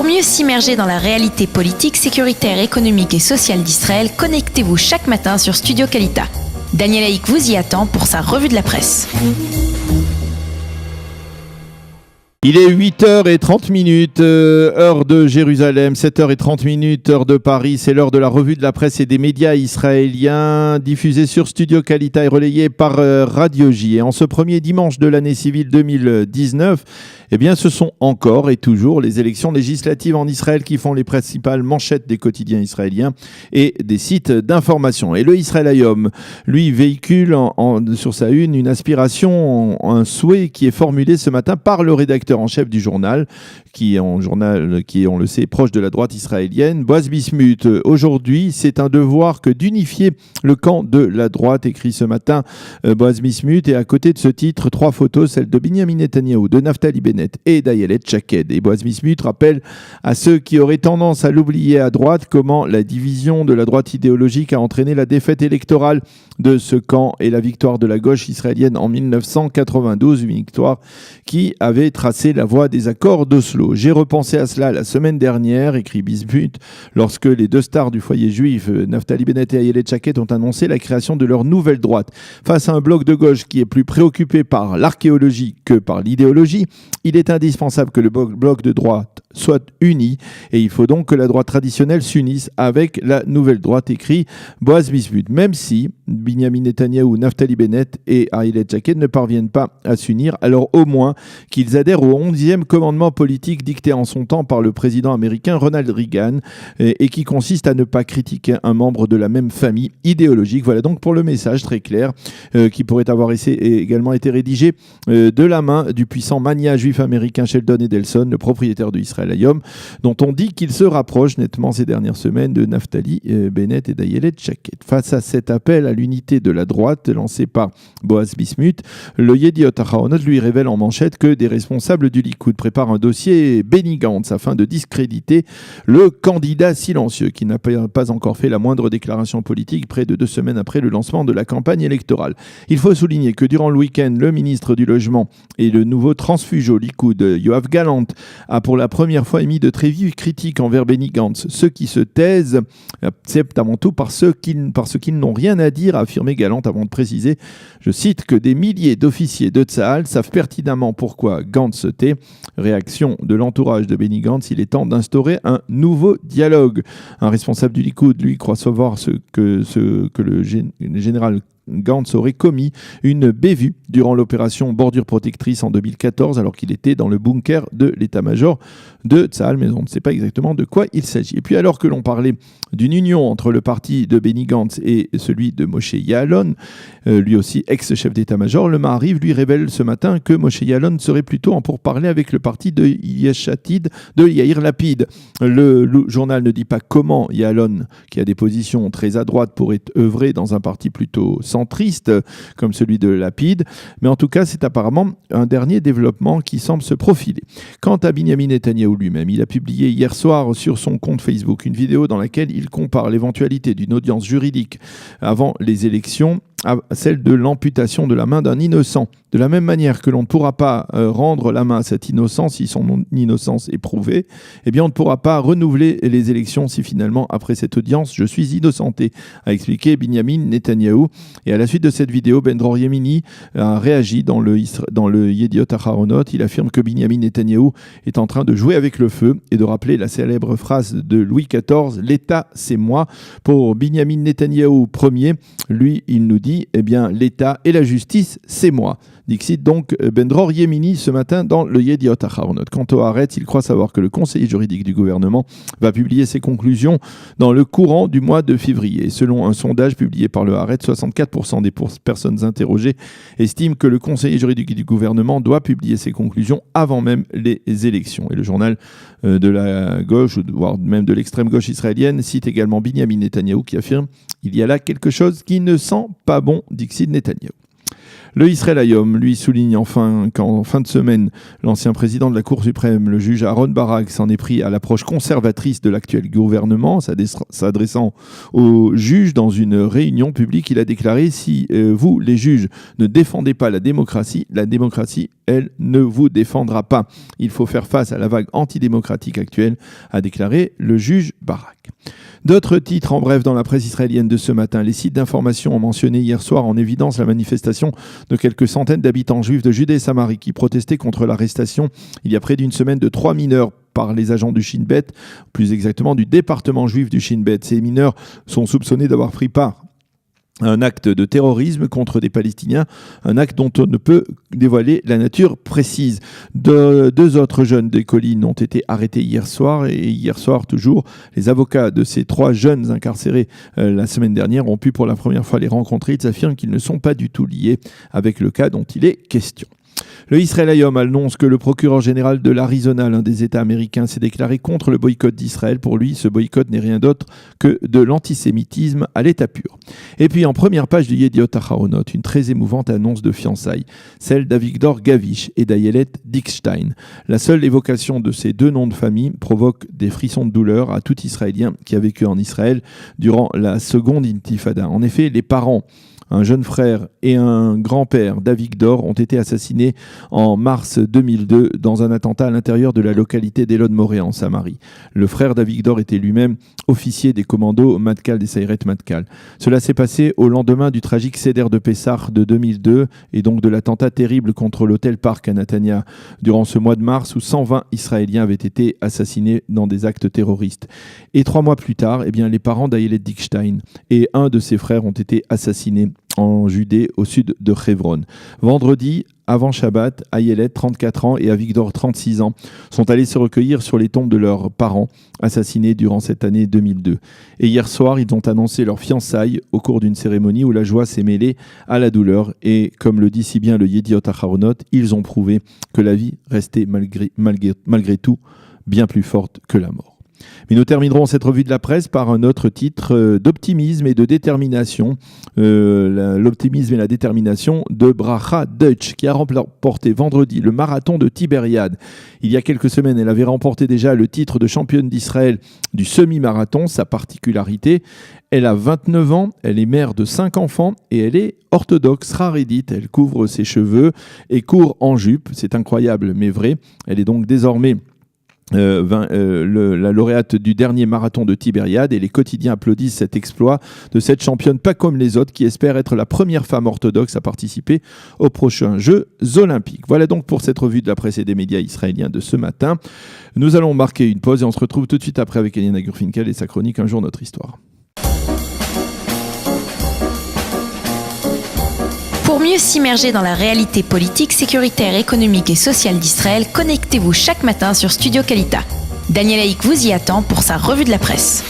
Pour mieux s'immerger dans la réalité politique, sécuritaire, économique et sociale d'Israël, connectez-vous chaque matin sur Studio Kalita. Daniel Haïk vous y attend pour sa revue de la presse. Il est 8h30, heure de Jérusalem, 7h30, heure de Paris. C'est l'heure de la revue de la presse et des médias israéliens, diffusée sur Studio Kalita et relayée par Radio J. Et en ce premier dimanche de l'année civile 2019, eh bien, ce sont encore et toujours les élections législatives en Israël qui font les principales manchettes des quotidiens israéliens et des sites d'information. Et le Israël Hayom, lui, véhicule sur sa une aspiration, un souhait qui est formulé ce matin par le rédacteur en chef du journal, qui est, on le sait, proche de la droite israélienne, Boaz Bismuth. Aujourd'hui, c'est un devoir que d'unifier le camp de la droite, écrit ce matin Boaz Bismuth. Et à côté de ce titre, 3 photos, celle de Binyamin Netanyahou, de Naftali Bennett et d'Ayelet Shaked. Et Boaz Bismuth rappelle à ceux qui auraient tendance à l'oublier à droite comment la division de la droite idéologique a entraîné la défaite électorale de ce camp et la victoire de la gauche israélienne en 1992, une victoire qui avait tracé la voie des accords d'Oslo. J'ai repensé à cela la semaine dernière, écrit Bismuth, lorsque les 2 stars du foyer juif, Naftali Bennett et Ayelet Shaked, ont annoncé la création de leur nouvelle droite. Face à un bloc de gauche qui est plus préoccupé par l'archéologie que par l'idéologie, il est indispensable que le bloc de droite soit uni et il faut donc que la droite traditionnelle s'unisse avec la nouvelle droite, écrit Boaz Bismuth. Même si Binyamin Netanyahou, Naftali Bennett et Ayelet Shaked ne parviennent pas à s'unir, alors au moins qu'ils adhèrent au 11e commandement politique dicté en son temps par le président américain Ronald Reagan et qui consiste à ne pas critiquer un membre de la même famille idéologique. Voilà donc pour le message très clair qui pourrait avoir également été rédigé de la main du puissant mania juif américain Sheldon Adelson, le propriétaire de Israël Hayom, dont on dit qu'il se rapproche nettement ces dernières semaines de Naftali Bennett et d'Ayelet Shaked. Face à cet appel à l'unité de la droite lancé par Boaz Bismuth, le Yediot Ahronoth lui révèle en manchette que des responsables du Likoud préparent un dossier Benny Gantz afin de discréditer le candidat silencieux qui n'a pas encore fait la moindre déclaration politique près de 2 semaines après le lancement de la campagne électorale. Il faut souligner que durant le week-end, le ministre du Logement et le nouveau transfuge au Likoud, Yoav Gallant, a pour la première fois émis de très vives critiques envers Benny Gantz. Ceux qui se taisent, c'est avant tout parce qu'ils n'ont rien à dire, a affirmé Gallant avant de préciser, je cite, que des milliers d'officiers de Tsahal savent pertinemment pourquoi Gantz se tait. Réaction de l'entourage de Benny Gantz, il est temps d'instaurer un nouveau dialogue. Un responsable du Likoud, lui, croit savoir ce que le général Gantz aurait commis une bévue durant l'opération Bordure Protectrice en 2014 alors qu'il était dans le bunker de l'état-major de Tsahal, mais on ne sait pas exactement de quoi il s'agit. Et puis alors que l'on parlait d'une union entre le parti de Benny Gantz et celui de Moshe Ya'alon, lui aussi ex-chef d'état-major, le Maariv lui révèle ce matin que Moshe Ya'alon serait plutôt en pourparlers avec le parti de Yesh Atid de Yair Lapid. Le journal ne dit pas comment Ya'alon, qui a des positions très à droite, pourrait œuvrer dans un parti plutôt centriste comme celui de Lapid, mais en tout cas c'est apparemment un dernier développement qui semble se profiler. Quant à Binyamin Netanyahou lui-même, il a publié hier soir sur son compte Facebook une vidéo dans laquelle il compare l'éventualité d'une audience juridique avant les élections à celle de l'amputation de la main d'un innocent. De la même manière que l'on ne pourra pas rendre la main à cet innocent si son innocence est prouvée, eh bien on ne pourra pas renouveler les élections si finalement, après cette audience, je suis innocenté, a expliqué Binyamin Netanyahou. Et à la suite de cette vidéo, Ben Dror Yemini a réagi dans le Yediot Ahronoth. Il affirme que Binyamin Netanyahou est en train de jouer avec le feu et de rappeler la célèbre phrase de Louis XIV, « L'État, c'est moi ». Pour Binyamin Netanyahou Ier, lui, il nous dit, eh bien, l'État et la justice, c'est moi. Dixit donc Ben Dror Yemini ce matin dans le Yediot Ahronoth. Quant au Haaretz, il croit savoir que le conseiller juridique du gouvernement va publier ses conclusions dans le courant du mois de février. Selon un sondage publié par le Haaretz, 64% des personnes interrogées estiment que le conseiller juridique du gouvernement doit publier ses conclusions avant même les élections. Et le journal de la gauche, voire même de l'extrême gauche israélienne, cite également Binyamin Netanyahou qui affirme « Il y a là quelque chose qui ne sent pas bon », Dixit Netanyahou. Le Israël Hayom, lui, souligne enfin qu'en fin de semaine, l'ancien président de la Cour suprême, le juge Aaron Barak, s'en est pris à l'approche conservatrice de l'actuel gouvernement, s'adressant aux juges dans une réunion publique. Il a déclaré « Si vous, les juges, ne défendez pas la démocratie, elle ne vous défendra pas. Il faut faire face à la vague antidémocratique actuelle », a déclaré le juge Barak. D'autres titres en bref dans la presse israélienne de ce matin. Les sites d'information ont mentionné hier soir en évidence la manifestation de quelques centaines d'habitants juifs de Judée et Samarie qui protestaient contre l'arrestation il y a près d'une semaine de 3 mineurs par les agents du Shin Bet, plus exactement du département juif du Shin Bet. Ces mineurs sont soupçonnés d'avoir pris part un acte de terrorisme contre des Palestiniens, un acte dont on ne peut dévoiler la nature précise. Deux autres jeunes des collines ont été arrêtés hier soir, et hier soir toujours, les avocats de ces 3 jeunes incarcérés la semaine dernière ont pu pour la première fois les rencontrer. Ils affirment qu'ils ne sont pas du tout liés avec le cas dont il est question. Le Israël Hayom annonce que le procureur général de l'Arizona, l'un des États américains, s'est déclaré contre le boycott d'Israël. Pour lui, ce boycott n'est rien d'autre que de l'antisémitisme à l'état pur. Et puis, en première page du Yediot Aharonot, une très émouvante annonce de fiançailles, celle d'Avigdor Gavish et d'Ayelet Dickstein. La seule évocation de ces 2 noms de famille provoque des frissons de douleur à tout Israélien qui a vécu en Israël durant la seconde intifada. En effet, les parents, un jeune frère et un grand-père d'Avigdor ont été assassinés en mars 2002 dans un attentat à l'intérieur de la localité d'Elon Moré en Samarie. Le frère d'Avigdor était lui-même officier des commandos Matkal des Sayeret Matkal. Cela s'est passé au lendemain du tragique Seder de Pessah de 2002 et donc de l'attentat terrible contre l'hôtel Park à Netanya durant ce mois de mars où 120 Israéliens avaient été assassinés dans des actes terroristes. Et 3 mois plus tard, les parents d'Ayelet Dickstein et un de ses frères ont été assassinés en Judée, au sud de Hebron. Vendredi, avant Shabbat, Ayelet, 34 ans, et Avigdor, 36 ans, sont allés se recueillir sur les tombes de leurs parents, assassinés durant cette année 2002. Et hier soir, ils ont annoncé leur fiançailles au cours d'une cérémonie où la joie s'est mêlée à la douleur. Et comme le dit si bien le Yediot Aharonot, ils ont prouvé que la vie restait malgré tout bien plus forte que la mort. Mais nous terminerons cette revue de la presse par un autre titre d'optimisme et de détermination. L'optimisme et la détermination de Bracha Deutsch, qui a remporté vendredi le marathon de Tibériade. Il y a quelques semaines, elle avait remporté déjà le titre de championne d'Israël du semi-marathon. Sa particularité, elle a 29 ans, elle est mère de 5 enfants et elle est orthodoxe, rarédite. Elle couvre ses cheveux et court en jupe. C'est incroyable mais vrai. Elle est donc désormais la lauréate du dernier marathon de Tibériade, et les quotidiens applaudissent cet exploit de cette championne pas comme les autres qui espère être la première femme orthodoxe à participer aux prochains Jeux olympiques. Voilà donc pour cette revue de la presse et des médias israéliens de ce matin. Nous allons marquer une pause et on se retrouve tout de suite après avec Eliana Gurfinkel et sa chronique Un jour notre histoire. Pour mieux s'immerger dans la réalité politique, sécuritaire, économique et sociale d'Israël, connectez-vous chaque matin sur Studio Kalita. Daniel Haïk vous y attend pour sa revue de la presse.